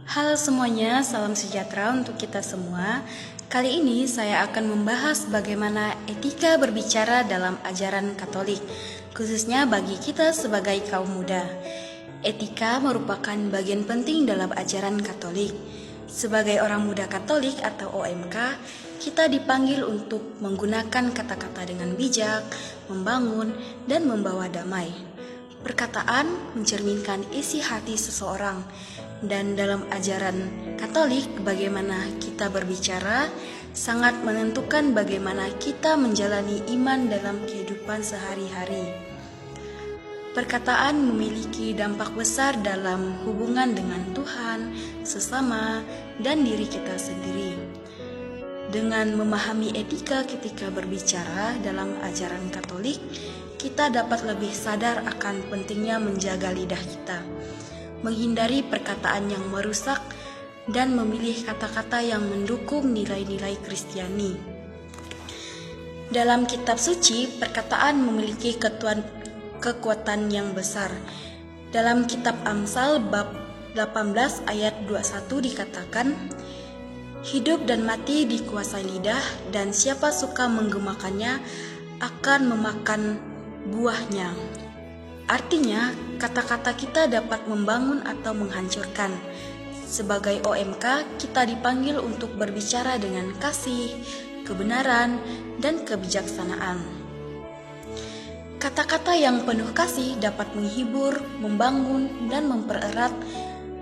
Halo semuanya, salam sejahtera untuk kita semua. Kali ini saya akan membahas bagaimana etika berbicara dalam ajaran Katolik, khususnya bagi kita sebagai kaum muda. Etika merupakan bagian penting dalam ajaran Katolik. Sebagai orang muda Katolik atau OMK, kita dipanggil untuk menggunakan kata-kata dengan bijak, membangun, dan membawa damai. Perkataan mencerminkan isi hati seseorang, dan dalam ajaran Katolik, bagaimana kita berbicara sangat menentukan bagaimana kita menjalani iman dalam kehidupan sehari-hari. Perkataan memiliki dampak besar dalam hubungan dengan Tuhan, sesama, dan diri kita sendiri. Dengan memahami etika ketika berbicara dalam ajaran Katolik, kita dapat lebih sadar akan pentingnya menjaga lidah kita, menghindari perkataan yang merusak, dan memilih kata-kata yang mendukung nilai-nilai Kristiani. Dalam kitab suci, perkataan memiliki kekuatan yang besar. Dalam kitab Amsal bab 18 ayat 21 dikatakan, "Hidup dan mati dikuasai lidah, dan siapa suka menggemakannya akan memakan buahnya." Artinya, kata-kata kita dapat membangun atau menghancurkan. Sebagai OMK, kita dipanggil untuk berbicara dengan kasih, kebenaran, dan kebijaksanaan. Kata-kata yang penuh kasih dapat menghibur, membangun, dan mempererat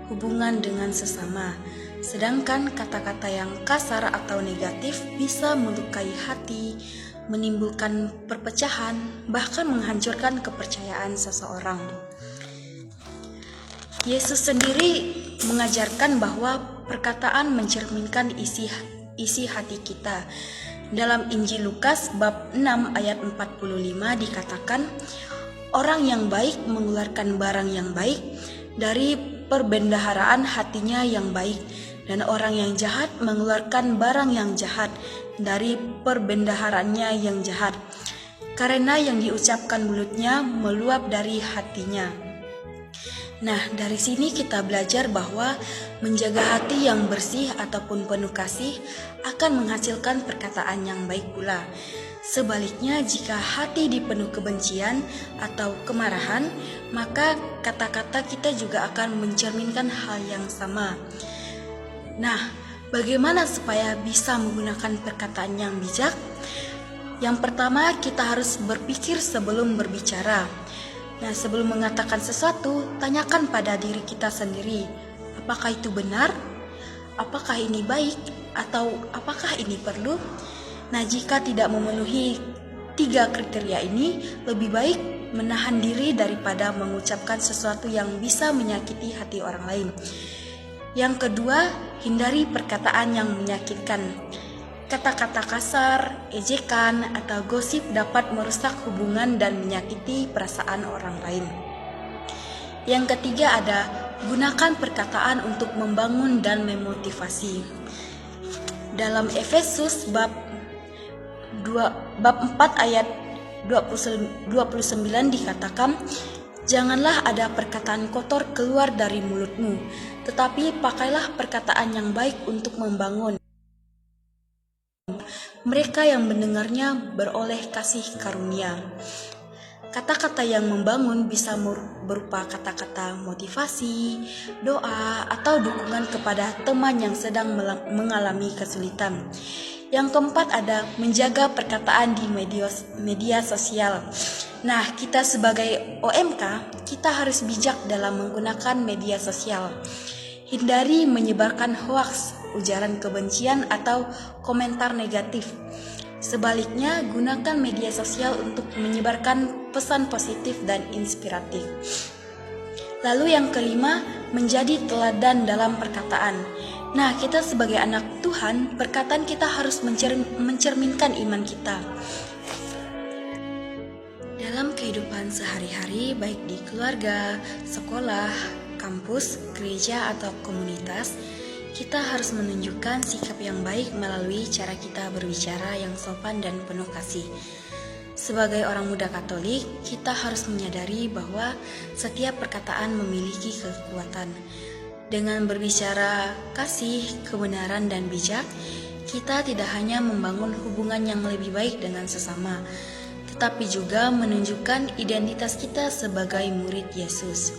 hubungan dengan sesama. Sedangkan kata-kata yang kasar atau negatif bisa melukai hati, menimbulkan perpecahan, bahkan menghancurkan kepercayaan seseorang. Yesus sendiri mengajarkan bahwa perkataan mencerminkan isi hati kita. Dalam Injil Lukas bab 6 ayat 45 dikatakan, "Orang yang baik mengeluarkan barang yang baik dari perbendaharaan hatinya yang baik, dan orang yang jahat mengeluarkan barang yang jahat dari perbendaharaannya yang jahat, karena yang diucapkan mulutnya meluap dari hatinya." Nah, dari sini kita belajar bahwa menjaga hati yang bersih ataupun penuh kasih akan menghasilkan perkataan yang baik pula. Sebaliknya, jika hati dipenuh kebencian atau kemarahan, maka kata-kata kita juga akan mencerminkan hal yang sama. Nah, bagaimana supaya bisa menggunakan perkataan yang bijak? Yang pertama, kita harus berpikir sebelum berbicara. Nah, sebelum mengatakan sesuatu, tanyakan pada diri kita sendiri, apakah itu benar? Apakah ini baik? Atau apakah ini perlu? Nah, jika tidak memenuhi 3 kriteria ini, lebih baik menahan diri daripada mengucapkan sesuatu yang bisa menyakiti hati orang lain. Yang kedua, hindari perkataan yang menyakitkan. Kata-kata kasar, ejekan, atau gosip dapat merusak hubungan dan menyakiti perasaan orang lain. Yang ketiga ada, gunakan perkataan untuk membangun dan memotivasi. Dalam Efesus bab 4 ayat 29 dikatakan, "Janganlah ada perkataan kotor keluar dari mulutmu, tetapi pakailah perkataan yang baik untuk membangun mereka yang mendengarnya beroleh kasih karunia." Kata-kata yang membangun bisa berupa kata-kata motivasi, doa, atau dukungan kepada teman yang sedang mengalami kesulitan. Yang keempat ada menjaga perkataan di media sosial. Nah, kita sebagai OMK, kita harus bijak dalam menggunakan media sosial. Hindari menyebarkan hoaks, ujaran kebencian, atau komentar negatif. Sebaliknya, gunakan media sosial untuk menyebarkan pesan positif dan inspiratif. Lalu yang kelima, menjadi teladan dalam perkataan. Nah, kita sebagai anak Tuhan, perkataan kita harus mencerminkan iman kita. Dalam kehidupan sehari-hari, baik di keluarga, sekolah, kampus, gereja, atau komunitas, kita harus menunjukkan sikap yang baik melalui cara kita berbicara yang sopan dan penuh kasih. Sebagai orang muda Katolik, kita harus menyadari bahwa setiap perkataan memiliki kekuatan. Dengan berbicara kasih, kebenaran, dan bijak, kita tidak hanya membangun hubungan yang lebih baik dengan sesama, tetapi juga menunjukkan identitas kita sebagai murid Yesus.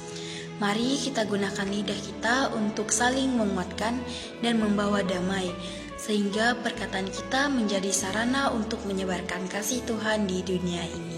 Mari kita gunakan lidah kita untuk saling menguatkan dan membawa damai, sehingga perkataan kita menjadi sarana untuk menyebarkan kasih Tuhan di dunia ini.